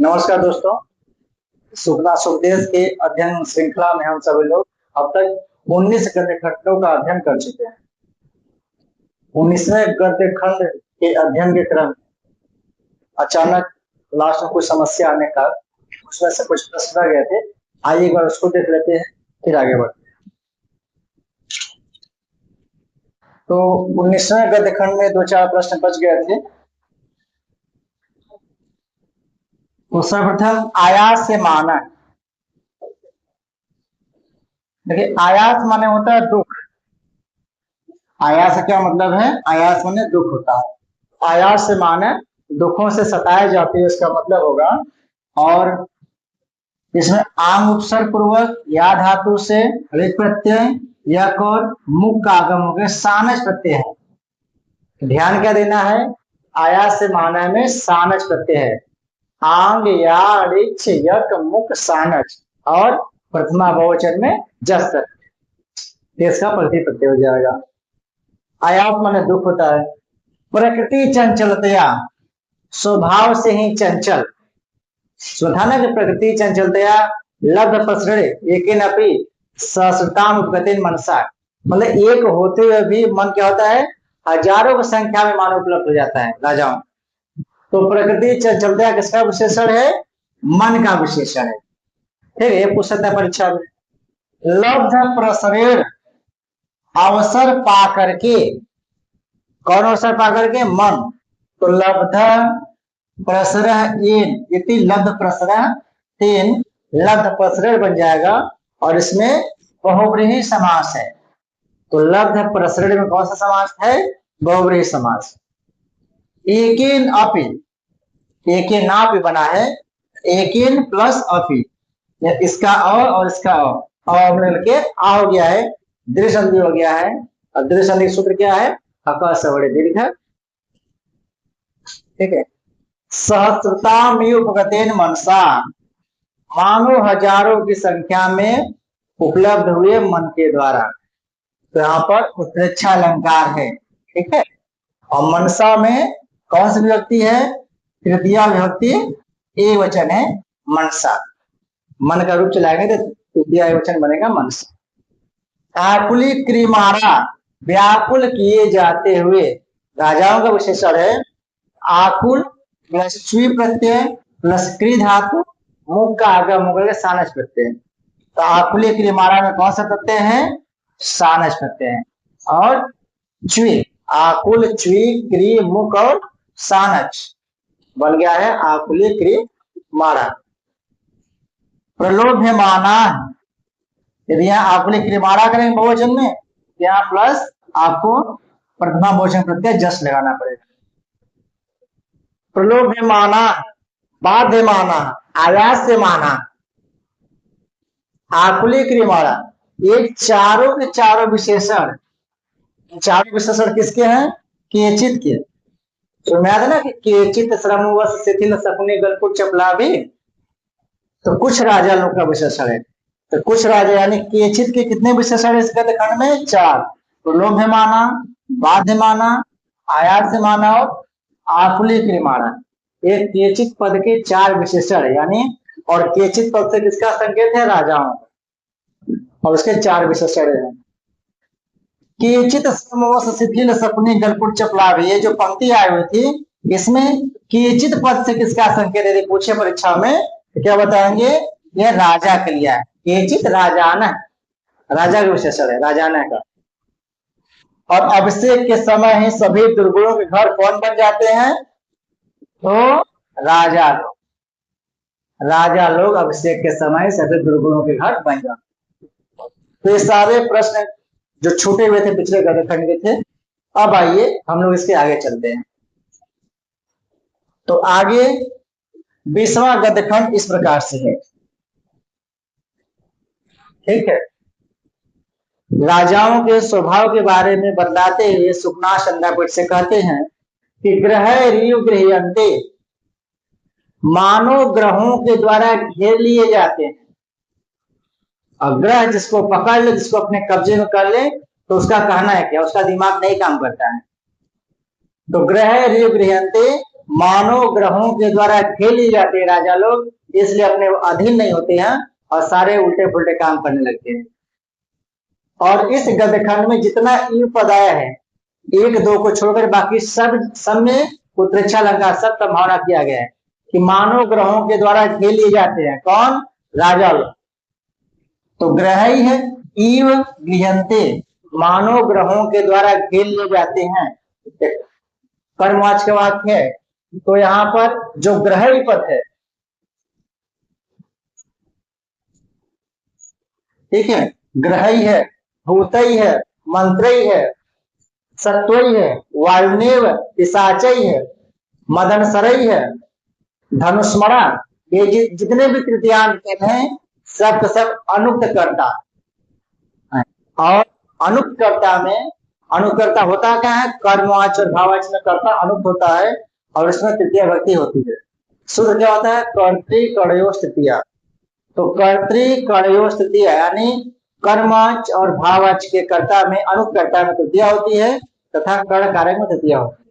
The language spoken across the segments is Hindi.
नमस्कार दोस्तों। सुखना सुखदेश के अध्ययन श्रृंखला में हम सभी लोग अब तक 19 गद्य खंडों का अध्ययन कर चुके हैं। 19वें गद्य खंड के अध्ययन के क्रम में अचानक लास्ट में कुछ समस्या आने का उसमें से कुछ प्रश्न रह गए थे। आइए एक बार उसको देख लेते हैं, फिर आगे बढ़ते हैं। तो 19वें गद्य खंड में 2-4 प्रश्न बच गए थे। तो सर्वप्रथम आयास से माना। देखिए, आयास माने होता है दुख। आयास का क्या मतलब है? आयास माने दुख होता है। आयास से माने दुखों से सताए जाते हैं, इसका मतलब होगा। और इसमें आंग उपसर्ग पूर्वक या धातु से ऋत प्रत्यय यक और मुख का आगम हो गया सानच प्रत्यय है। ध्यान क्या देना है? आयास से माना में सानच प्रत्यय है। आंग या ऋच यक मुख सानच और प्रथमा बहुवचन में जस इसका प्रति प्रत्यय हो जाएगा। आयास माने दुख होता है। प्रकृति चंचलतया, स्वभाव से ही चंचल। स्वधान की प्रकृति चंचलतया लब्ध प्रसृणे एकेन अपि सहस्रताम उपगतेन मनसा। मतलब एक होते हुए भी मन क्या होता है? हजारों की संख्या में मानव उपलब्ध हो जाता है राजाओं। तो प्रकृति चंचलतया किसका विशेषण है? मन का विशेषण है। ठीक है, पूछ सकता है परीक्षा में। लब्ध प्रसरण अवसर पा करके, कौन अवसर पा करके? मन। तो लब्ध प्रसरण इति लब्ध प्रसरण तीन लब्ध प्रसरण बन जाएगा और इसमें बहुव्रीहि समास है। तो लब्ध प्रसरण में कौन सा समास है? बहुव्रीहि समास। एकेन अपि, एकेन नापि बना है, एकेन प्लस अपि, इसका और इसका और मिलके आ हो गया है, दृढ़ संधि हो गया है। और दृढ़ संधि सूत्र क्या है? हका सवड़े दीर्घ। ठीक है। सहस्रताम उपगतेन मनसा, मानो हजारों की संख्या में उपलब्ध हुए मन के द्वारा। तो यहाँ पर उत्प्रेक्षा अलंकार है। ठीक है। और मनसा में कौन सी विभक्ति है? तृतीया विभक्ति एक वचन है मनसा। मन का रूप चलाएंगे तो तृतीया वचन बनेगा मनसा। आकुली क्रीमारा, व्याकुल किए जाते हुए। राजाओं का विशेषण है। आकुल प्लस च्वी प्रत्यय प्लस क्री धातु मुख का आगम होकर सानस प्रत्यय। तो आकुली क्रीमारा में कौन सा प्रत्यय है? सानस प्रत्यय है। और च्वी, आकुल च्वी क्री मुख और सानच बन गया है आकुली क्री मारा। प्रलोभ्यमाना, यदि यहाँ आकुली क्री मारा करेंगे बहुवचन में, यहाँ प्लस आपको प्रथमा बहुवचन प्रत्यय जस लगाना पड़ेगा। प्रलोभ्यमाना, बाध्यमाना, आयास से माना, आकुली क्री मारा। ये चारों के चारों विशेषण, चारों विशेषण किसके हैं? केचित के। तो याद है ना कि केचित श्रम वश शिथिल शकुनी गलकुट चपला भी। तो कुछ राजा लोग का विशेषण है। तो कुछ राजा यानी केचित के कितने विशेषण है इस गद्य खंड में? 4। प्रलोभ्यमाना, बाध्यमाना, आयास से माना और आकुली क्री मारा। ये केचित पद के 4 विशेषण है। यानी और केचित पद से किसका संकेत है? राजाओं। और उसके 4 विशेषण है। केचित समवश शिथिल शकुनी गलकुट चपला भी, ये जो पंक्ति आई हुई थी इसमें केचित पद से किसका संकेत है? पूछे परीक्षा में तो क्या बताएंगे? ये राजा के लिए है। केचित राजाना, राजा का विशेषण है, राजाना का। और अभिषेक के समय ही सभी दुर्गुणों के घर कौन बन जाते हैं? तो राजा लोग। राजा लोग अभिषेक के समय सभी दुर्गुणों के घर बन जाते। तो ये सारे प्रश्न जो छूटे हुए थे पिछले गद्य खंड के थे। अब आइए हम लोग इसके आगे चलते हैं। तो आगे 20वां गद्य खंड इस प्रकार से है। ठीक है। राजाओं के स्वभाव के बारे में बतलाते हुए सुखना संध्यापीठ से कहते हैं कि ग्रह रियु गृह्यन्ते, मानो ग्रहों के द्वारा घेर लिए जाते हैं। और ग्रह जिसको पकड़ ले, जिसको अपने कब्जे में कर ले, तो उसका कहना है क्या? उसका दिमाग नहीं काम करता है। तो ग्रह रियु गृह्यन्ते, मानव ग्रहों के द्वारा खेल लिए जाते हैं राजा लोग, इसलिए अपने अधीन नहीं होते हैं और सारे उल्टे पुल्टे काम करने लगते हैं। और इस गद्यखंड में जितना ईव पद आया है, एक दो को छोड़कर बाकी सब में उत्प्रेक्षा अलंकार सब संभावना किया गया है कि मानव ग्रहों के द्वारा खेल लिए जाते हैं। कौन? राजा लोग। तो ग्रह ही है ईव गृहंते, मानव ग्रहों के द्वारा खेल लिए जाते हैं, कर्मवाचक वाक्य है। तो यहाँ पर जो ग्रह पद है, ठीक है, ग्रह ही है, भूत ही है, मंत्र ही है, सत्व ही है, वायुनेव, पिशाच ही है, मदन सरई है, धनुष्मणा, ये जितने भी तृतीयांत पद हैं सब सब अनुक्त करता। और अनुक्त कर्ता में अनुकर्ता होता क्या है? कर्मवाच और भाववाच में कर्ता अनुक्त होता है और इसमें तृतीया भक्ति होती है। शुद्ध क्या होता है? कर्तृकणयोः तृतीया। तो कर्तृकणयोः तृतीया यानी कर्मवाच और भाववाच के कर्ता में अनुक्त कर्ता में तृतीया होती है तथा कर्ण कारक में तृतीया होती है।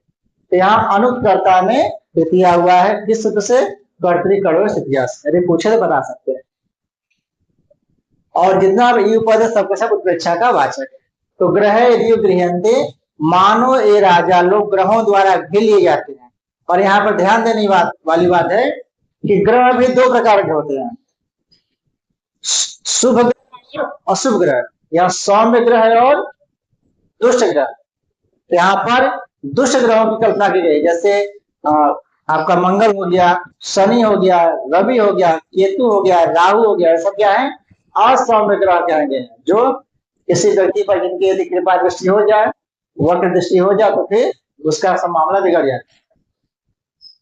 तो यहाँ अनुक्त कर्ता में तृतीया हुआ है, किस सूत्र से? कर्तृकणयोः तृतीया से। यदि पूछे तो बता सकते हैं। और जितना ईव पद है सबके सब उत्प्रेक्षा का वाचक है। तो ग्रह ईव गृहंते, मानो ए राजा लोग ग्रहों द्वारा घेर लिए जाते हैं। और यहाँ पर ध्यान देने वाली बात है कि ग्रह भी दो प्रकार के होते हैं, शुभ ग्रह और अशुभ ग्रह, या सौम्य ग्रह और दुष्ट ग्रह। तो यहाँ पर दुष्ट ग्रहों की कल्पना की गई, जैसे आपका मंगल हो गया, शनि हो गया, रवि हो गया, केतु हो गया, राहु हो गया, सब क्या है? असौम्य ग्रह कहेंगे, जो किसी व्यक्ति पर जिनकी यदि कृपा दृष्टि हो जाए, वक्र दृष्टि हो जाए तो फिर उसका सब मामला बिगड़ जाता है।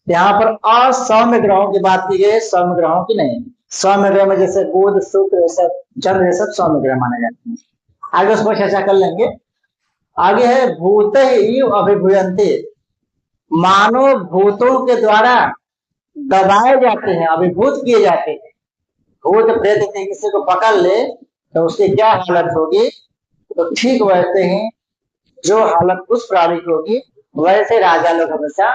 यहाँ पर असौम्य ग्रहों की बात की गई, सौम्य ग्रहों की नहीं। सौम्य ग्रह में जैसे बुध, शुक्र, चंद्र, ये सब सौम्य ग्रह माने जाते हैं। आगे उस पर चर्चा कर लेंगे। आगे है भूत अभिभूयन्ते, मानव भूतों के द्वारा दबाए जाते हैं, अभिभूत किए जाते हैं। भूत प्रेत किसी को पकड़ ले तो उसकी क्या हालत होगी? तो ठीक वैसे ही जो हालत उस प्राणी की होगी वैसे राजा लोग हमेशा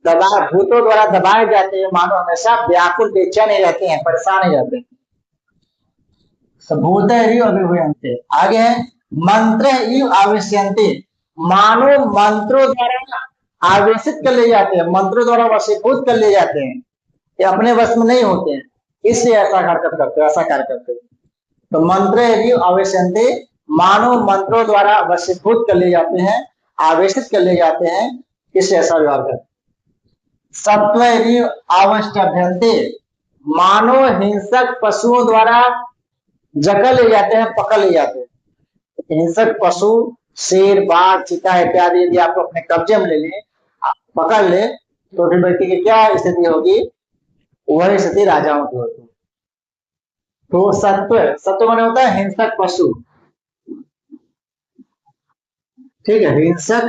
भूतों द्वारा दबाए जाते हैं, मानो हमेशा व्याकुल बेचैन रहते हैं, परेशान रहते हैं। भूत अभिभूयन्ते। आगे है मंत्र आवेश्यन्ते, मानो मंत्रों द्वारा आवेशित कर ले जाते हैं, मंत्रों द्वारा वशीभूत कर ले जाते हैं, ये अपने वश में नहीं होते हैं, इसलिए ऐसा कार्य करते, ऐसा कार्य करते। तो मंत्र आवेश्यन्ते, मानो मंत्रों द्वारा वशीभूत कर ले जाते हैं, आवेशित कर ले जाते हैं, इससे ऐसा व्यवहार करते। सत्व आवष्टभ्यन्ते, मानो हिंसक पशुओं द्वारा जकड़ ले जाते हैं, पकड़ ले जाते हैं। हिंसक पशु शेर, बाघ, चीता इत्यादि यदि आपको अपने कब्जे में ले ले, पकड़ ले, तो फिर व्यक्ति की क्या स्थिति होगी? वही स्थिति राजाओं की होती है। तो सत्व माने होता है हिंसक पशु, ठीक है, हिंसक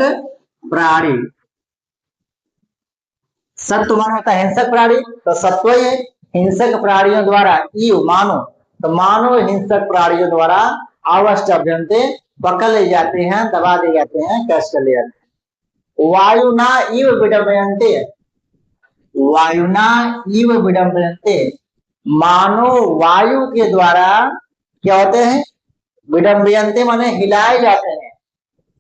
प्राणी। सत्व माने होता है हिंसक प्राणी, तो सत्व है हिंसक प्राणियों द्वारा ईव मानो, तो मानो हिंसक प्राणियों द्वारा आवष्टभ्यन्ते, पकड़ ले जाते हैं, दबा दे जाते हैं, कैश कर ले जाते हैं। वायुना इव विडम्बयन्ते, वायुना इव विडम्बयन्ते, मानो वायु के द्वारा क्या होते हैं? विडम्बयन्ते माने हिलाए जाते हैं।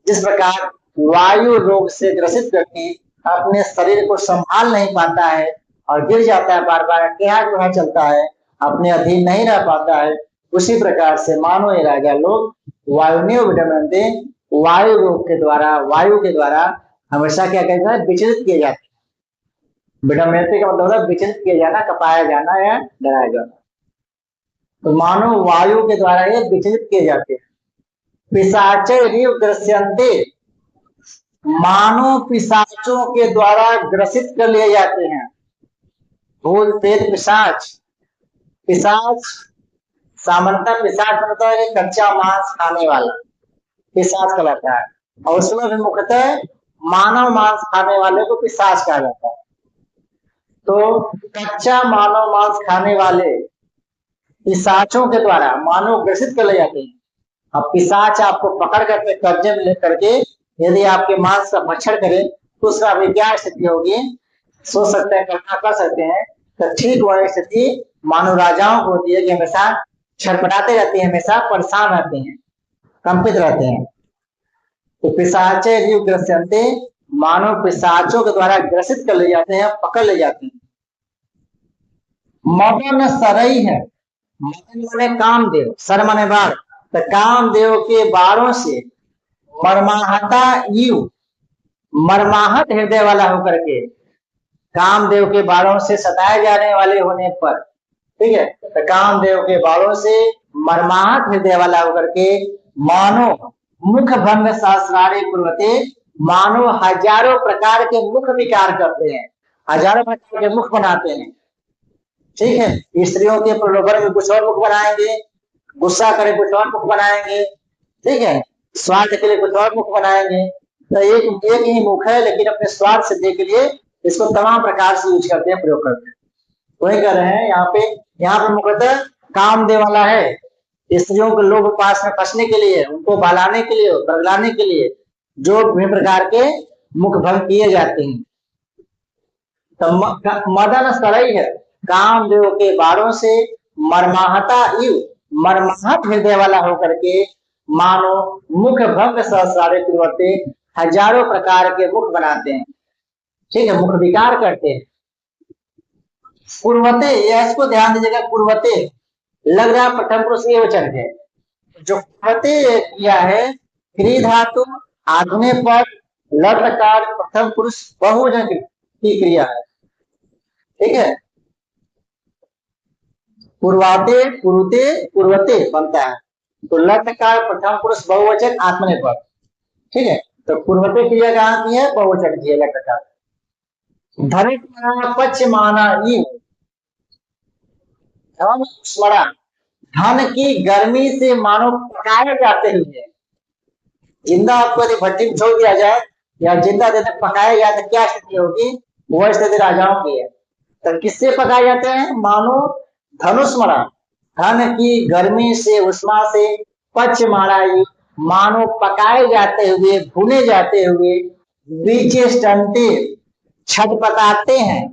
जिस प्रकार वायु रोग से ग्रसित व्यक्ति अपने शरीर को संभाल नहीं पाता है और गिर जाता है, बार बार टेढ़ा चलता है, अपने अधीन नहीं रह पाता है, उसी प्रकार से मानो ये राजा लोग वायुनेव विडम्बयन्ते, वायु रोग के द्वारा, वायु के द्वारा हमेशा क्या कहते हैं? विचलित किए जाते हैं। विडम्बयन्ते का मतलब है विचलित किया जाना, कपाया जाना या डराया जाना। तो मानो वायु के द्वारा ये विचलित किए जाते हैं। पिशाचैरिव ग्रस्यन्ते, मानो पिशाचों के द्वारा ग्रसित कर लिए जाते हैं। भूत प्रेत पिशाच, पिशाच सामान्यतः पिशाच होता है कच्चा मांस खाने वाला, पिशाच कहलाता है, और उसमें भी मुख्यतः मानव मांस खाने वाले को पिशाच कहा जाता है। तो कच्चा मानव मांस खाने वाले पिशाचों के द्वारा मानव ग्रसित कर ले जाते हैं। अब पिशाच आपको पकड़ करके कब्जे में लेकर के यदि आपके मांस का भक्षण करे तो उसका भी क्या स्थिति होगी? सोच सकते हैं, कल्पना कर सकते हैं। तो ठीक वही स्थिति मानव राजाओं को होती है कि हमेशा छटपटाते रहते हैं, हमेशा परेशान रहते हैं, कंपित रहते हैं। तो पिशाचे जीव ग्रस्यन्ते, मानव पिशाचों के द्वारा ग्रसित कर ले जाते हैं, पकड़ ले जाते हैं। मदन सरई है, मदन माने कामदेव, सर माने बाढ़, तो कामदेव के बाणों से मरमाहता यू, मरमाहत हृदय वाला होकर के, कामदेव के बाणों से सताए जाने वाले होने पर, ठीक है, तो कामदेव के बाणों से मरमाहत हृदय वाला होकर के मानो मुख भंग सहस्रारे कुर्वते, मानो हजारों प्रकार के मुख विकार करते हैं, हजारों प्रकार के मुख बनाते हैं। ठीक है, स्त्रियों के प्रलोभन में कुछ और मुख बनाएंगे, गुस्सा करे कुछ और मुख बनाएंगे, ठीक है, स्वार्थ के लिए कुछ और मुख बनाएंगे। तो एक ही मुख है, लेकिन अपने स्वार्थ सिद्धि के लिए इसको तमाम प्रकार से यूज करते हैं, प्रयोग करते हैं। वही कर रहे हैं यहाँ पे मुख्यतः कामदेव वाला है, स्त्रियों के लोभ पास में फंसने के लिए, उनको बहलाने के लिए, बदलाने के लिए जो विभिन्न प्रकार के मुख भंग किए जाते हैं। तो मदन सरई है, कामदेव के बाणों से मरमाहता यू, मरमाहत हृदय वाला होकर के मानो मुख भंग सहस्रारे कुर्वते, हजारों प्रकार के मुख बनाते हैं, ठीक है, मुख विकार करते हैं। कुर्वते, इसको ध्यान दीजिएगा, कुर्वते लग रहा प्रथम पुरुष ये वचन है, जो कुर्वते किया है क्री धातु आधुने पद लटकार प्रथम पुरुष बहुवचन की क्रिया है, ठीक है। कुर्वाते, कुरुते, कुर्वते बनता है, तो लटकार प्रथम पुरुष बहुवचन आत्मने पद, ठीक है। तो कुर्वते क्रिया कहाँ की है, बहुवचन की है, लटकार। धन पक्ष माना धन स्मरण, धन की गर्मी से मानो पकाए जाते हुए, जिंदा आपको यदि भट्टी में छोड़ दिया जाए या जिंदा देते पकाया जाए तो क्या स्थिति होगी, वह स्थिति राजाओं की है। तो किससे पकाए जाते हैं, मानो धनुष्मरण, धन की गर्मी से उष्मा से पक्ष मारा, मानो पकाए जाते हुए, भुने जाते हुए, बीचे स्टंटे छटपटाते हैं,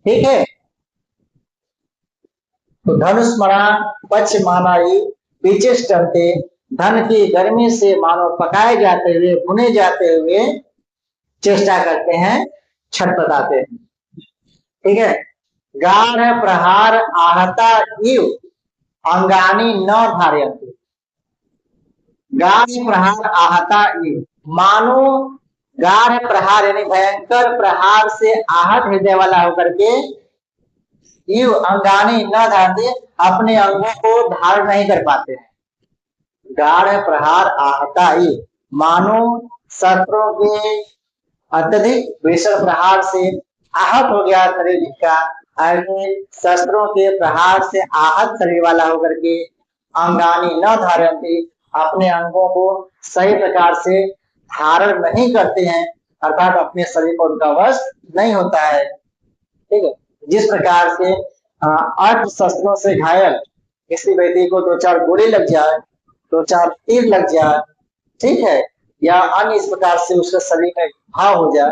ठीक है। तो धनुष्मरण पक्ष मानाई पीछे स्टंटे, धन की गर्मी से मानो पकाए जाते हुए, भुने जाते हुए चेष्टा करते हैं, छटपटाते हैं, ठीक है। गाढ़ प्रहार आहता इव अंगानी न धारयन्ति, गाढ़ प्रहार आहता इव, मानो गाढ़ प्रहार यानी भयंकर प्रहार से आहत हृदय वाला होकर के, यू अंगानी न धारते, अपने अंगों को धारण नहीं कर पाते हैं। गाढ़ प्रहार आहता ही, मानो शस्त्रों के अत्यधिक भीषण प्रहार से आहत हो गया शरीर का, ऐसे शस्त्रों के प्रहार से आहत शरीर वाला होकर के अंगानी न धारती, अपने अंगों को सही प्रकार से धारण नहीं करते हैं, अर्थात अपने शरीर को उनका वश नहीं होता है, ठीक है। जिस प्रकार से अर्ध शस्त्रों से घायल किसी व्यक्ति को 2-4 गोली लग जाए, 2-4 तीर लग जाए, ठीक है, या अन्य इस प्रकार से उसके शरीर में घाव हो जाए,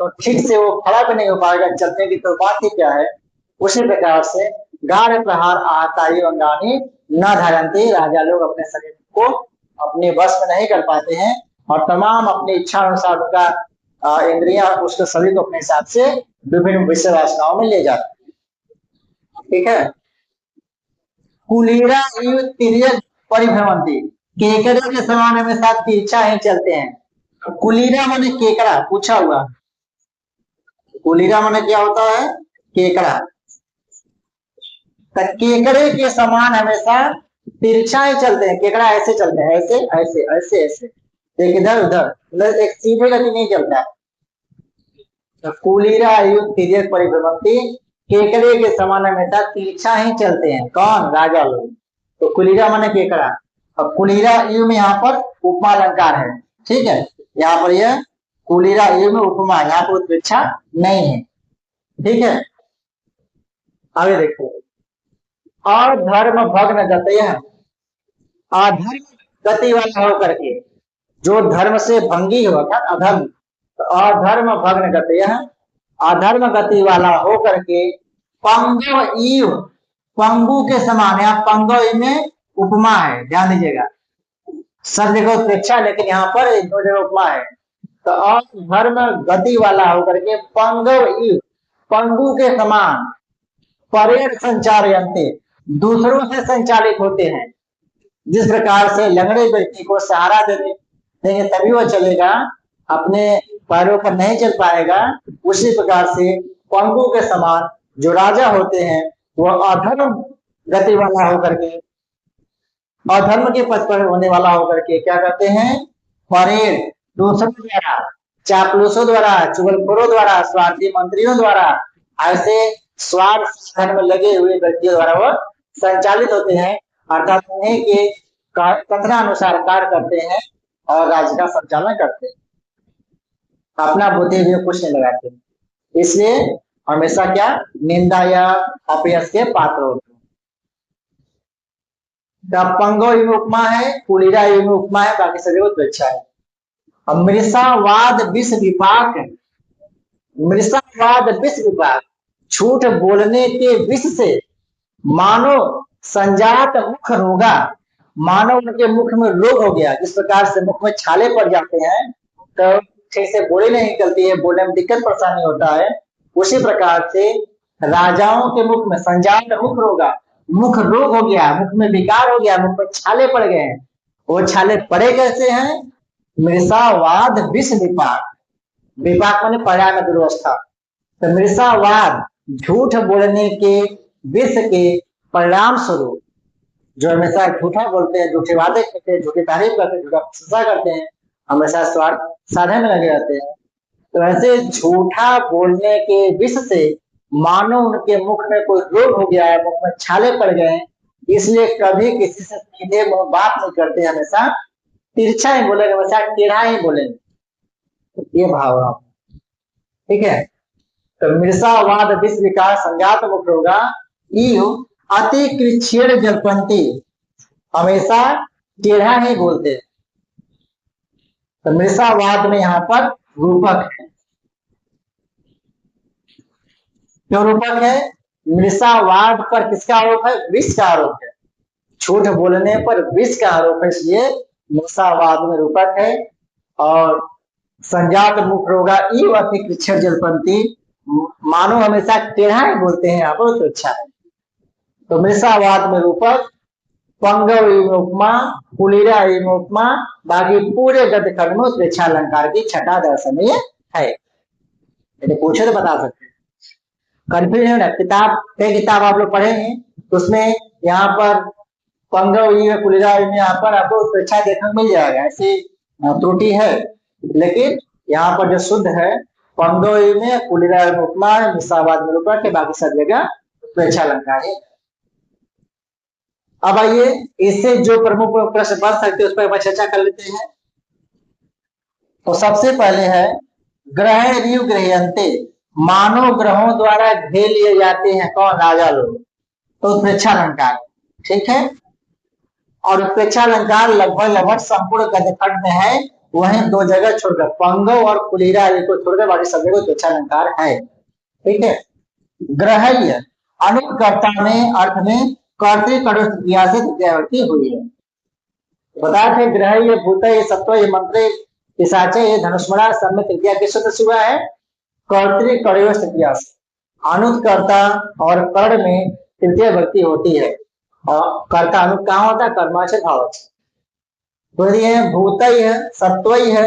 तो ठीक से वो खड़ा भी नहीं हो पाएगा, चलने की तो बात ही क्या है। उसी प्रकार से गाढ़ प्रहार आहताई अंगानी न धारंती, राजा लोग अपने शरीर को अपने बस में नहीं कर पाते हैं और तमाम अपनी इच्छा अनुसार उनका इंद्रिया उसके शरीर को अपने हिसाब से विभिन्न विषय वासनाओं में ले जाते हैं, ठीक है। कुलीरा परिभ्रमंती, केकड़े के समान में साथ तिरछा ही चलते हैं। कुलीरा माने केकड़ा, पूछा हुआ, कुलीरा माने क्या होता है, केकड़ा। केकड़े के समान हमेशा तिरछा ही चलते हैं, केकड़ा ऐसे चलते हैं, ऐसे ऐसे ऐसे ऐसे, एक इधर उधर, एक सीधे गति नहीं चलता। तो कुलीरा तिर्यक परिभ्रमंती, केकड़े के समान हमेशा तिरछा ही चलते हैं, कौन, राजा लोग। तो कुलीरा माने केकड़ा, और कुलीरा यू में यहाँ पर उपमा अलंकार है, ठीक है, यहाँ पर यह कुलीरा यू में उपमा, यहाँ पर उत्प्रेक्षा नहीं है, ठीक है। आगे देखो, अधर्म भग्न गतय, अधर्म गति वाला होकर के, जो धर्म से भंगी हो, अधर्म, अधर्म भग्न गतय, अधर्म गति वाला हो करके पंगव इव, पंगु के समान, यहाँ पंगव में उपमा है, ध्यान दीजिएगा, सब जगह उत्प्रेक्षा लेकिन यहाँ पर एक दो जगह उपमा है। तो अधर्म गति वाला होकर के पंगव इव, पंगु के समान, परेड संचारयन्ते, दूसरों से संचालित होते हैं। जिस प्रकार से लंगड़े व्यक्ति को सहारा देंगे तभी वो चलेगा, अपने पैरों पर नहीं चल पाएगा, उसी प्रकार से पंगु के समान जो राजा होते हैं वह अधर्म गति वाला होकर के, अधर्म के पथ पर होने वाला होकर के क्या करते हैं, परेड, दूसरों द्वारा, चापलूसों द्वारा, चुगलखोरों द्वारा, स्वार्थी मंत्रियों द्वारा, ऐसे स्वार्थ धर्म लगे हुए व्यक्तियों द्वारा वह संचालित होते हैं, अर्थात उन्हीं के कथनानुसार कार्य करते हैं और राज्य का संचालन करते हैं, अपना बुद्धि भी कुछ नहीं लगाते, इसलिए हमेशा क्या निंदा या अपयश के पात्र होते हैं। पंगो उपमा है, कुलीरा उपमा है, बाकी सभी बहुत अच्छा है। अब मृषावाद विष विपाक, मृषावाद विष विपाक, झूठ बोलने के विष से मानो संजात मुख रोगा, मानो उनके मुख में रोग हो गया, जिस प्रकार से मुख में छाले पड़ जाते हैं तो ठीक से बोली नहीं निकलती है, बोलने में दिक्कत परेशानी होता है, उसी प्रकार से राजाओं के मुख में संजात मुख रोगा, मुख रोग हो गया, मुख में विकार हो गया, मुख में छाले पड़ गए हैं। वो छाले पड़े कैसे हैं, मृषावाद विष विपाक, विपाक माने परिणाम में दुर्वस्था, तो मृषावाद झूठ बोलने के विष के परिणाम स्वरूप, जो हमेशा झूठा बोलते हैं, झूठे वादे करते हैं, झूठी तारीफ करते हैं, झूठा प्रशंसा करते हैं, हमेशा स्वार्थ साधन में लगे रहते हैं, तो ऐसे झूठा बोलने के विष से मानो उनके मुख में कोई रोग हो गया है, मुख में छाले पड़ गए हैं, इसलिए कभी किसी से सीधे बात नहीं करते, हमेशा तिरछा ही बोलेंगे, हमेशा टेढ़ा ही बोलेंगे, ये भाव है, ठीक है। तो मृषावाद विष विकास संजात मुख रोगा, अति कृच्छेद जलपंती, हमेशा टेढ़ा ही बोलते हैं। तो मृषावाद में यहाँ पर रूपक है, क्यों रूपक है, मृषावाद पर किसका आरोप है, विष का आरोप है, झूठ बोलने पर विष का आरोप है, इसलिए मृषावाद में रूपक है। और संजात मुख रोगा इव अति कृच्छेद जलपंती, मानो हमेशा टेढ़ा ही बोलते हैं, यहाँ पर तो अच्छा है। तो मृषावाद में रूपक, पंगव उपमा, कुलीरा उपमा, बाकी पूरे गद्य खंड में उत्प्रेक्षा अलंकार की छठा दर्शनीय है। यदि पूछे तो बता सकते हैं, कंफ्यूजन है ना, किताब आप लोग पढ़े हैं, उसमें यहाँ पर पंगव कुलीरा में यहाँ पर आपको उत्प्रेक्षा देखने मिल जाएगा, ऐसी त्रुटि है, लेकिन यहाँ पर जो शुद्ध है पंगव में कुलीरा उपमा, मृषावाद में रूपक के, बाकी सब जगह उत्प्रेक्षा अलंकार है। अब आइए इससे जो प्रमुख प्रश्न बन सकते हैं उस पर चर्चा कर लेते हैं। तो सबसे पहले है ग्रह रिव ग्रहयन्ते, मानव ग्रहों द्वारा घेर लिए जाते हैं कौन, राजा लोग, तो उत्प्रेक्षा अलंकार, ठीक है। और उत्प्रेक्षा अलंकार लगभग संपूर्ण गद्यखंड में है, वहीं दो जगह छोड़कर पंगव और कुलीरा को छोड़कर बाकी सब जगह उत्प्रेक्षा अलंकार है, ठीक है। ग्रह्य अनुकर्ता में अर्थ में कर्तृकर्तृ क्रिया से तृतीयावृत्ति हुई है। बताए थे ग्रह ये भूत ये सत्व ये मंत्र पिशाचे ये धनुष्मणा सब में तृतीया किस सूत्र से हुआ है, कर्तृकर्तृ तृतीया से। अनुत्कर्ता और कर्ण में तृतीय व्यक्ति होती है, और कर्ता अनु कहाँ होता है, कर्माचर भाव। तो ये भूत ही है, सत्व ही है,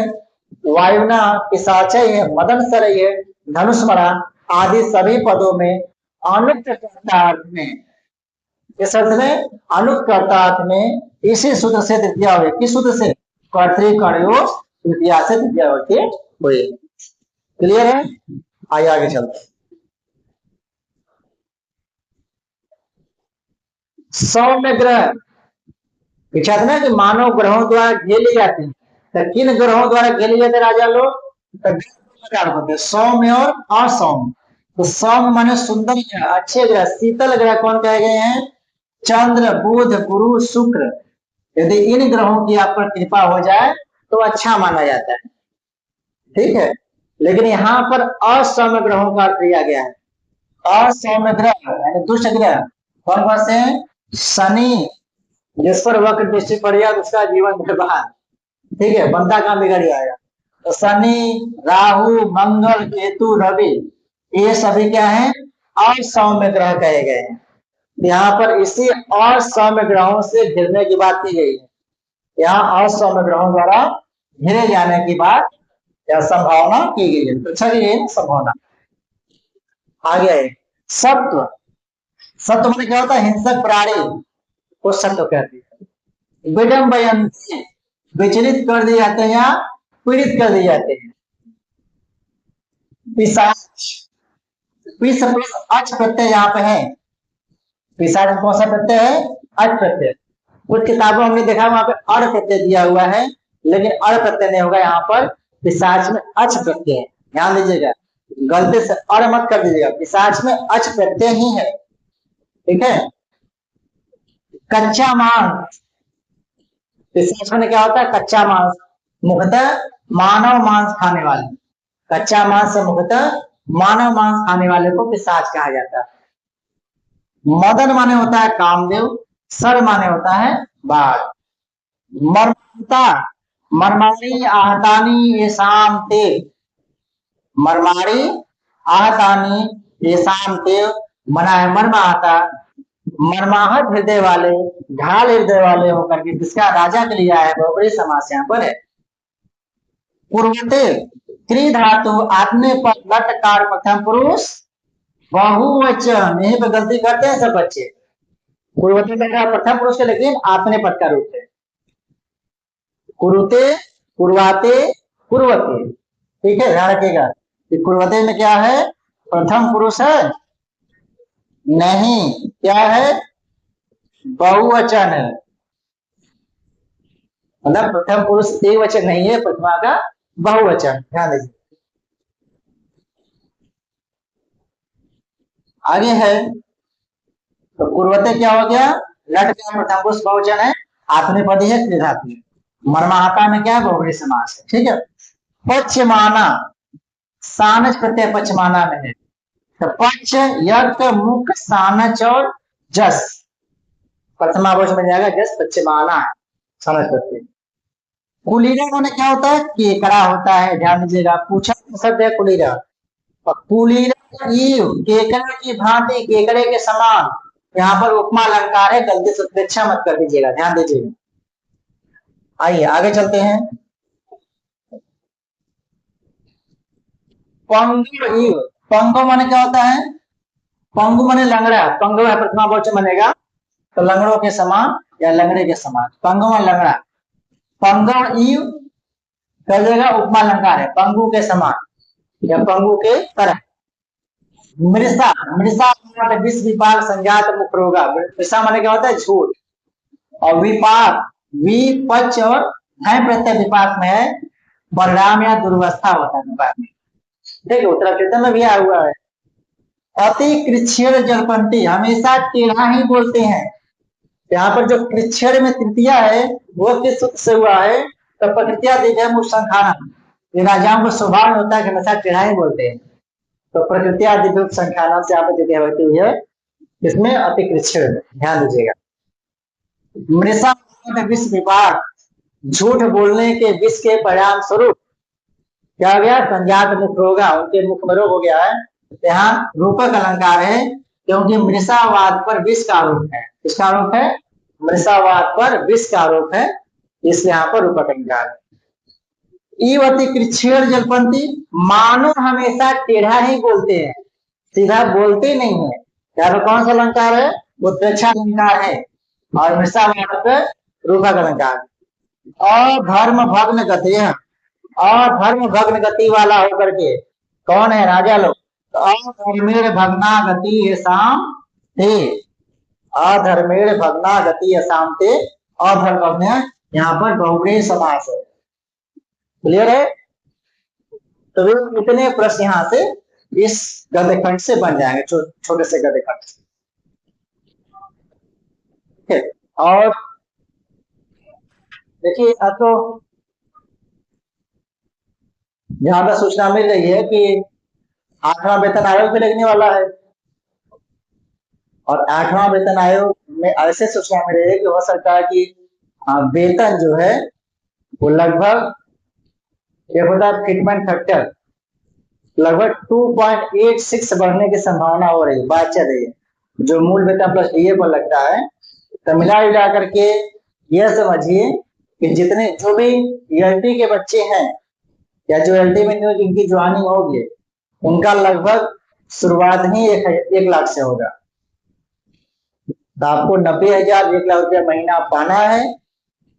वायुना पिशाचे है, मदन सर है, धनुष्मणा आदि सभी पदों में अनुत्कर्ता अर्थ में, इस अर्थ में अनुत्कर्ता अर्थ में इसी सूत्र से तृतीया हुई, किस सूत्र से, कर्तृकर्तृ तृतीया से तृतीयावृत्ति हुई। क्लियर है, आइए आगे चलते। सौम्य ग्रह पूछा था ना कि मानव ग्रहों द्वारा घेर लिए जाते हैं, तो किन ग्रहों द्वारा घेर लिए जाते राजा लोग, तो सौम्य और असौम्य। तो सौम्य माने सुंदर ग्रह, अच्छे ग्रह, शीतल ग्रह कौन कहे गए हैं, चंद्र बुध गुरु शुक्र। यदि इन ग्रहों की आप पर कृपा हो जाए तो अच्छा माना जाता है, ठीक है। लेकिन यहाँ पर असौम्य ग्रहों का अर्थ लिया गया है। असौम्य ग्रह यानी दुष्ट ग्रह कौन कौन से हैं? शनि, जिस पर वक्र दृष्टि पड़ गया तो उसका जीवन बर्बाद, ठीक है, बनता काम बिगड़ जाएगा। तो शनि, राहु, मंगल, केतु, रवि, ये सभी क्या है? असौम्य ग्रह कहे गए हैं। यहाँ पर इसी असौम्य ग्रहों से घिरने की बात की गई है। यहाँ असौम्य ग्रहों द्वारा घिरे जाने की बात या संभावना की गई है। तो चलिए संभावना आगे है। सत्व, सत्व मैंने क्या होता है? हिंसक प्राणी को सत्व कहते हैं। विडम्बयंती, विचलित कर दिए जाते हैं या पीड़ित कर दिए जाते हैं। पिशाच, पिस प्लस अच प्रत्यय यहाँ पे है। पिशाच कौन सा प्रत्यय है? अच प्रत्यय। कुछ किताबों हमने देखा वहां पे अड़ प्रत्यय दिया हुआ है, लेकिन अड़ प्रत्यय नहीं होगा यहाँ पर। पिशाच में अच प्रत्यय है, ध्यान दीजिएगा, गलती से अड़ मत कर दीजिएगा, पिशाच में अच प्रत्यय ही है, ठीक है। कच्चा मांस, पिशाच में क्या होता है? कच्चा मांस, मुख्यतः मानव मांस खाने वाले, कच्चा मांस से मुख्यतः मानव मांस खाने वाले को पिशाच कहा जाता है। मदन माने होता है कामदेव, सर माने होता है बाघ। मर्मता, मरमारी आहतानी ये शाम ते, मरमारी आहतानी ये शाम ते मना है मर्माहता, मर्माहत हृदय वाले, ढाल हृदय वाले होकर के, जिसका राजा के लिए है बहुबरी समास यहाँ पर है। पूर्वते क्री धातु आत्मे पर लटकार प्रथम पुरुष बहुवचन, यहीं पर गलती करते हैं सब बच्चे। पूर्वते प्रथम पुरुष के, लेकिन आत्मने पद का रूप है। कुरुते, पूर्वाते, पूर्वते, ठीक है, ध्यान रखिएगा कि पूर्वते में क्या है? प्रथम पुरुष है नहीं, क्या है? बहुवचन है, मतलब प्रथम पुरुष एक वचन नहीं है, प्रथमा का बहुवचन, ध्यान दीजिए। आगे है तो पूर्वते क्या हो गया? लट का प्रथम पुरुष बहुवचन है, आत्मनेपदी है, त्रिधातु है। मर्माहता में क्या है? बहुव्रीहि समास है, ठीक है। पक्षमाना, सानच प्रत्यय पक्षमाना में है, तो पक्ष, यज्ञ, मुख, सानच और जस, प्रथमा पुरुष में जाएगा जस, पक्षमाना है सानच प्रत्यय। कुलीरा माने क्या होता है? केकड़ा होता है, ध्यान दीजिएगा, पूछा शब्द है कुलीरा। कुलीरा केकड़ा की भांति, केकड़े के समान, यहाँ पर उपमा अलंकार है, गलती से उपेक्षा मत कर दीजिएगा, ध्यान दीजिएगा। आइए आगे चलते हैं। पंगु, पंगु माने क्या होता है? पंगु माने लंगड़ा, पंगु है प्रथमा बहुवचन बनेगा, तो लंगड़ों के समान या लंगड़े के समान, पंगु माने लंगड़ा। पंगु ईव कर देगा, उपमा अलंकार है, पंगु के समान या पंगु के तरह। मृषा, मृषा विष विपाक संजात मुख रोगा, मृषा माने क्या होता है? झूठ। और विपाक, विपक्ष और धय प्रत्यय विपाक में है, बलराम या दुर्वस्था होता है विपाक में, ठीक है, उत्तराखंड में भी आया हुआ है। अति कृच्छेद जलपंथी, हमेशा टेढ़ा ही बोलते हैं। यहाँ पर जो कृच्छेद में तृतीया है वो किस सूत्र से हुआ है? तो प्रकृतिया दिव्य संखाना, ये राजाओं को स्वभाव होता है कि हमेशा टेढ़ा ही बोलते हैं, तो प्रकृतिया दिव्य संखाना से आप द्वितीय होती हुई है, इसमें अति कृच्छेद, ध्यान दीजिएगा। मृषा विष विपाक, झूठ बोलने के विष के परिणाम स्वरूप क्या हो गया? संजात मुख रोगा, उनके मुख में रोग हो गया है। यहाँ रूपक अलंकार है, क्योंकि मृषावाद पर विष का आरोप है। किसका आरोप है? मृषावाद पर विष का आरोप है, इसलिए यहाँ पर रूपक अलंकार है। ईवती कृच्छेद जलपंथी, मानो हमेशा टेढ़ा ही बोलते हैं, सीधा बोलते नहीं है। यहाँ पर कौन सा अलंकार है? उत्प्रेक्षा अलंकार है, और मृषावाद पर रूपक अलंकार। अधर्म भग्न गति, अधर्म भग्न गति वाला होकर के कौन है? राजा लोग। अधर्मेण भग्ना गति शाम थे, अधर्मेण भग्ना गति शाम थे, अधर्म भग्न यहाँ पर बहुव्रीहि समास है, क्लियर है। तो इतने प्रश्न यहाँ से इस गद्यखंड से बन जाएंगे, छोटे से गद्यखंड से, ठीक है। और देखिए अब तो जहां तक सूचना मिल रही है कि 8वां वेतन आयोग भी लगने वाला है, और 8वां वेतन आयोग में ऐसे सूचना मिल रही है कि हो सकता है कि वेतन जो है वो लगभग, ये होता है फिटमेंट फैक्टर, लगभग 2.86 बढ़ने की संभावना हो रही है, बात चल रही है, जो मूल वेतन प्लस डीए पर लगता है। तो मिला करके यह समझिए कि जितने जो भी एलटी के बच्चे हैं या जो एलटी में जिनकी ज्वाइनिंग होगी, उनका लगभग शुरुआत ही 1 लाख से होगा। तो आपको 90,000 1 लाख रुपया महीना पाना है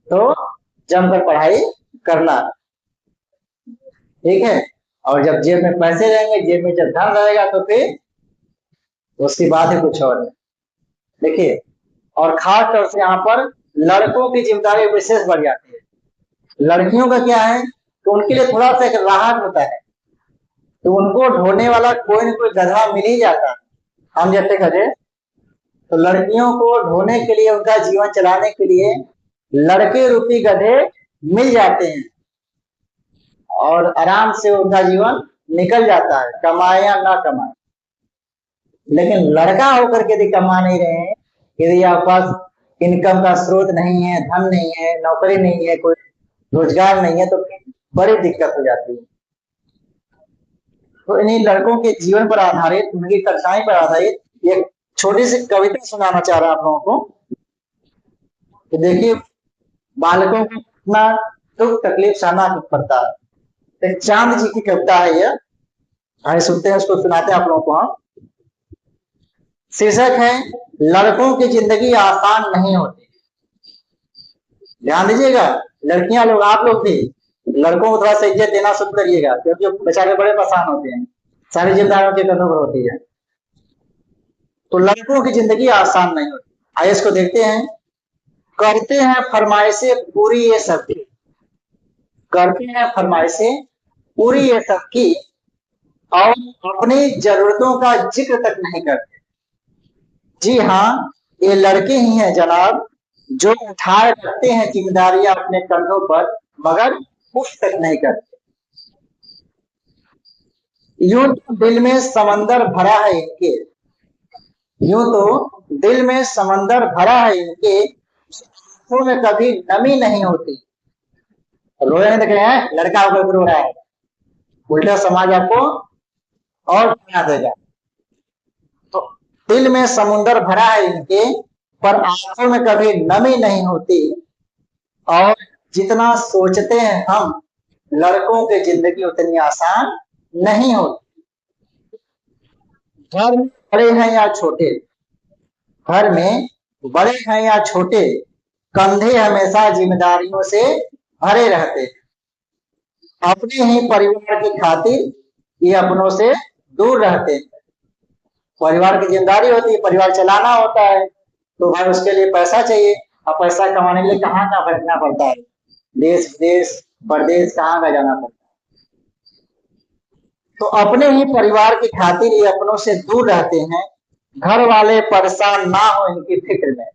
तो जमकर पढ़ाई करना, ठीक है। और जब जेब में पैसे रहेंगे, जेब में जब धन रहेगा, तो फिर उसकी बात है कुछ और है। देखिए, और खास तौर से यहाँ पर लड़कों की जिम्मेदारी विशेष बढ़ जाती है। लड़कियों का क्या है तो उनके लिए थोड़ा सा एक राहत होता है, तो उनको ढोने वाला कोई न कोई गधा मिल ही जाता है। हम जैसे गधे, तो लड़कियों को ढोने के लिए, उनका जीवन चलाने के लिए लड़के रूपी गधे मिल जाते हैं, और आराम से उनका जीवन निकल जाता है, कमाए या ना कमाए। लेकिन लड़का होकर के यदि कमा नहीं रहे हैं, यदि आपके पास इनकम का स्रोत नहीं है, धन नहीं है, नौकरी नहीं है, कोई रोजगार नहीं है, तो बड़ी दिक्कत हो जाती है। तो इन्हीं लड़कों के जीवन पर आधारित, उनकी कठिनाई पर आधारित एक छोटी सी कविता सुनाना चाह रहा हूं आप लोगों को। तो देखिए, बालकों को कितना दुख तकलीफ सहना पड़ता है। एक चांद जी की कविता है यह, आइए सुनते हैं, उसको सुनाते हैं आप लोगों को हम। शीर्षक है, लड़कों की जिंदगी आसान नहीं होती। ध्यान दीजिएगा, लड़कियां लोग, आप लोग भी लड़कों को थोड़ा सा इज्जत देना शुरू करिएगा, क्योंकि बेचारे बड़े परेशान होते हैं, सारी जिम्मेदारियों के कंधों पर होती है। तो लड़कों की जिंदगी आसान नहीं होती। आइए इसको देखते हैं। करते हैं फरमाइशें पूरी ये सबकी, करते हैं फरमाइशें पूरी ये सबकी, और अपनी जरूरतों का जिक्र तक नहीं करते। जी हाँ, ये लड़के ही हैं जनाब, जो उठाए रखते हैं जिम्मेदारियां अपने कंधों पर, मगर उफ तक नहीं करते। यूं तो दिल में समंदर भरा है इनके, यूं तो दिल में समंदर भरा है इनके, आंखों में कभी नमी नहीं होती। रोए नहीं देख रहे हैं, लड़का होकर रो रहा है, उल्टा समाज आपको और बना देगा। तो दिल में समुंदर भरा है इनके, पर आंखों में कभी नमी नहीं होती। और जितना सोचते हैं हम, लड़कों की जिंदगी उतनी आसान नहीं होती। घर में बड़े हैं या छोटे, घर में बड़े हैं या छोटे, कंधे हमेशा जिम्मेदारियों से भरे रहते हैं। अपने ही परिवार की खातिर ये अपनों से दूर रहते हैं। परिवार की जिम्मेदारी होती है, परिवार चलाना होता है, तो भाई उसके लिए पैसा चाहिए, और पैसा कमाने के लिए कहाँ कहाँ भटकना पड़ता है, देश विदेश परदेश, कहाँ का जाना पड़ता है। तो अपने ही परिवार की खातिर ये अपनों से दूर रहते हैं। घर वाले परेशान ना हो इनकी फिक्र में,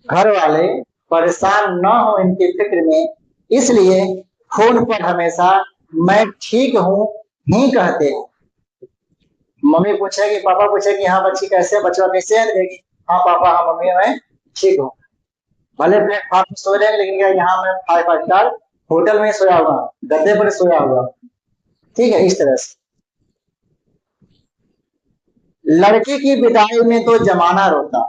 घर वाले परेशान ना हो इनकी फिक्र में, इसलिए फोन पर हमेशा मैं ठीक हूं ही कहते हैं। मम्मी पूछेगी, पापा पूछेगी, हाँ बच्ची कैसे, बच्चा कैसे है, देगी हाँ पापा, हाँ मम्मी, मैं ठीक हूँ। भले प्लेटफॉर्म में सो रहे, लेकिन यहाँ मैं 5 स्टार होटल में सोया हुआ, गद्दे पर सोया हुआ, ठीक है। इस तरह से लड़के की विदाई में तो जमाना रोता है,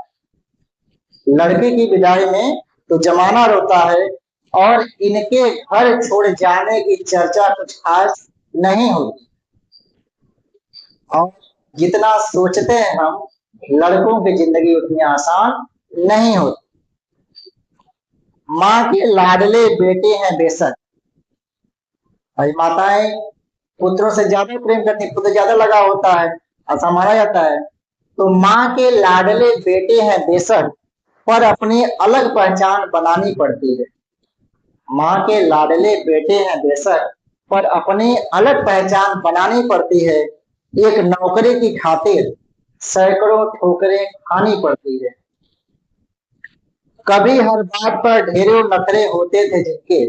लड़के की विदाई में तो जमाना रोता है, और इनके घर छोड़ जाने की चर्चा कुछ खास नहीं होती। और जितना सोचते हैं हम, लड़कों की जिंदगी उतनी आसान नहीं होती। माँ के लाडले बेटे हैं बेशक, भाई माताएं पुत्रों से ज्यादा प्रेम करती, पुत्र ज्यादा लगा होता है, ऐसा माना जाता है। तो माँ के लाडले बेटे हैं बेशक, पर अपनी अलग पहचान बनानी पड़ती है। माँ के लाडले बेटे हैं बेशक, पर अपनी अलग पहचान बनानी पड़ती है। एक नौकरी की खातिर सैकड़ों ठोकरें खानी पड़ती है। कभी हर बात पर ढेरों नखरे होते थे जिनके,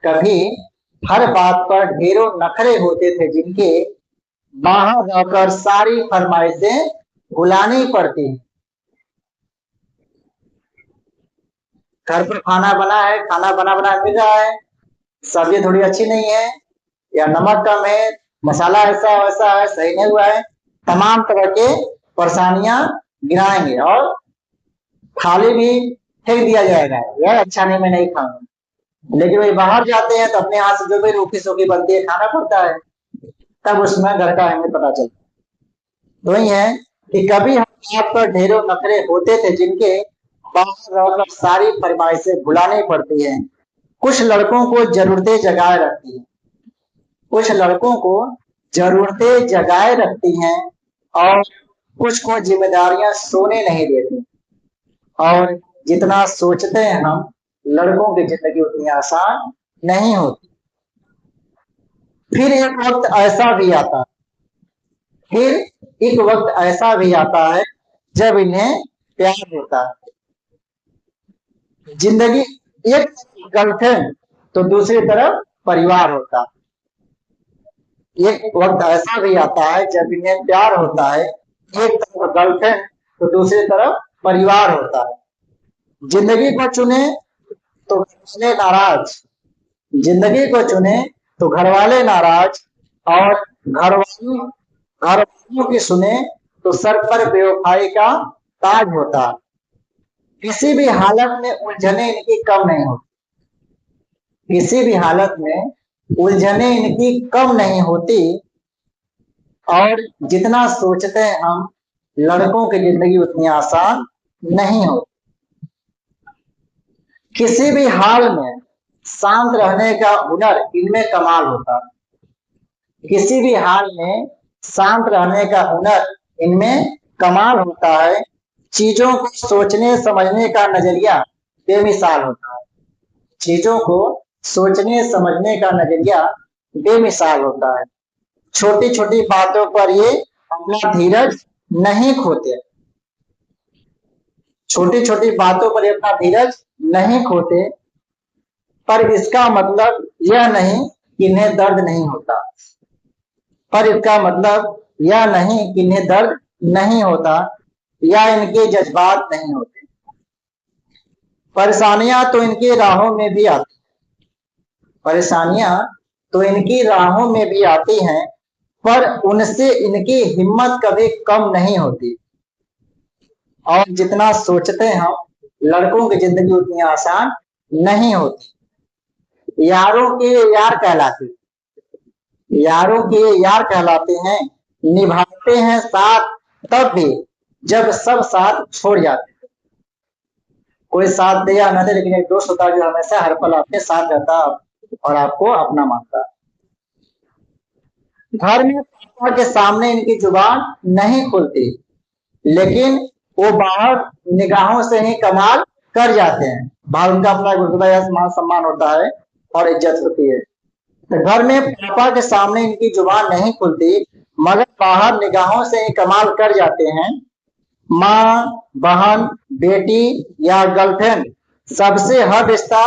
कभी हर बात पर ढेरों नखरे होते थे जिनके बाहर रहकर सारी फरमाइशें भुलानी पड़ती। घर पर खाना बना है, खाना बना बना मिल रहा है, सब्जी थोड़ी अच्छी नहीं है या नमक कम है, मसाला ऐसा वैसा है, सही नहीं हुआ है, तमाम तरह के परेशानियां गिनाएंगे और थाली भी फेंक दिया जाएगा, यह अच्छा नहीं, मैं नहीं खाऊंगा। लेकिन वही बाहर जाते हैं तो अपने हाथ से जो भी रूखी सूखी बनती है खाना पड़ता है, तब उसमें घर का अहमियत पता चलता है। तो वही है कि कभी हम बात पर ढेरों नखरे होते थे जिनके बाहर रहकर सारी फरमाइशें भुलानी पड़ती है। कुछ लड़कों को जरूरतें जगाए रखती है, कुछ लड़कों को जरूरतें जगाए रखती हैं और कुछ को जिम्मेदारियां सोने नहीं देती। और जितना सोचते हैं हम, लड़कों की जिंदगी उतनी आसान नहीं होती। फिर एक वक्त ऐसा भी आता है, फिर एक वक्त ऐसा भी आता है जब इन्हें प्यार होता है। जिंदगी एक गर्लफ्रेंड तो दूसरी तरफ परिवार होता है। एक वक्त ऐसा भी आता है जब इन्हें प्यार होता है, एक तरफ गर्लफ्रेंड तो दूसरी तरफ परिवार होता है। जिंदगी को चुने तो घरवाले नाराज, जिंदगी को चुने तो घरवाले नाराज, और घरवालों की सुने तो सर पर बेवफाई का ताज होता है। किसी भी हालत में उलझने इनकी कम नहीं होती, किसी भी हालत में उलझने इनकी कम नहीं होती। और जितना सोचते हैं हम, लड़कों की जिंदगी उतनी आसान नहीं होती। किसी भी हाल में शांत रहने का हुनर इनमें कमाल होता है, किसी भी हाल में शांत रहने का हुनर इनमें कमाल होता है। चीजों को सोचने समझने का नजरिया बेमिसाल होता है, चीजों को सोचने समझने का नजरिया बेमिसाल होता है। छोटी छोटी बातों पर ये अपना धीरज नहीं खोते, छोटी छोटी बातों पर अपना धीरज नहीं खोते, पर इसका मतलब यह नहीं कि इन्हें दर्द नहीं होता, पर इसका मतलब यह नहीं कि इन्हें दर्द नहीं होता या इनके जज्बात नहीं होते। परेशानियां तो इनकी राहों में भी आती, परेशानियां तो इनकी राहों में भी आती हैं, पर उनसे इनकी हिम्मत कभी कम नहीं होती। और जितना सोचते हैं हम, लड़कों की जिंदगी उतनी आसान नहीं होती। यारों के यार कहलाते, यारों के यार कहलाते हैं, निभाते हैं साथ तब भी जब सब साथ छोड़ जाते हैं। कोई साथ दे या न दे, लेकिन एक दोस्त होता है जो हमेशा हर पल आपके साथ रहता है और आपको अपना मानता है। घर में पापा के सामने इनकी जुबान नहीं खुलती, लेकिन वो बाहर निगाहों से ही कमाल कर जाते हैं। बाहर उनका अपना रुतबा या मान सम्मान होता है और इज्जत होती है। तो घर में पापा के सामने इनकी जुबान नहीं खुलती, मगर बाहर निगाहों से ही कमाल कर जाते हैं। माँ, बहन, बेटी या गर्लफ्रेंड, सबसे हर रिश्ता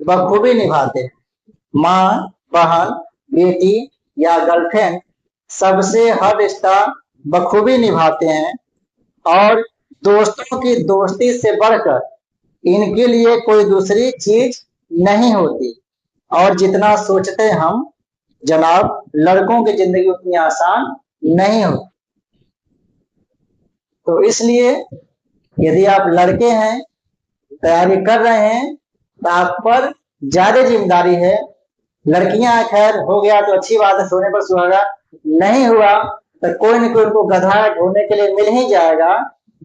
बखूबी निभाते हैं। माँ, बहन, बेटी या गर्लफ्रेंड, सबसे हर रिश्ता बखूबी निभाते हैं। और दोस्तों की दोस्ती से बढ़कर इनके लिए कोई दूसरी चीज नहीं होती। और जितना सोचते हम जनाब, लड़कों की जिंदगी उतनी आसान नहीं होती। तो इसलिए यदि आप लड़के हैं, तैयारी कर रहे हैं, तो आप पर ज्यादा जिम्मेदारी है। लड़कियां खैर हो गया तो अच्छी बात है, सोने पर सुहागा, नहीं हुआ तो कोई न कोई उनको गधा ढूंढने के लिए मिल ही जाएगा,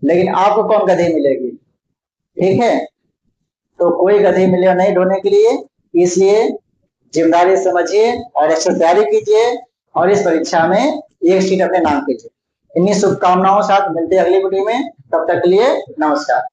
लेकिन आपको कौन गधी मिलेगी? ठीक है, तो कोई गधी मिलेगा नहीं ढूंढने के लिए। इसलिए जिम्मेदारी समझिए और अच्छी तैयारी कीजिए और इस परीक्षा में एक सीट अपने नाम कीजिए। इन्हीं शुभकामनाओं के साथ मिलते हैं अगली वीडियो में, तब तक के लिए नमस्कार।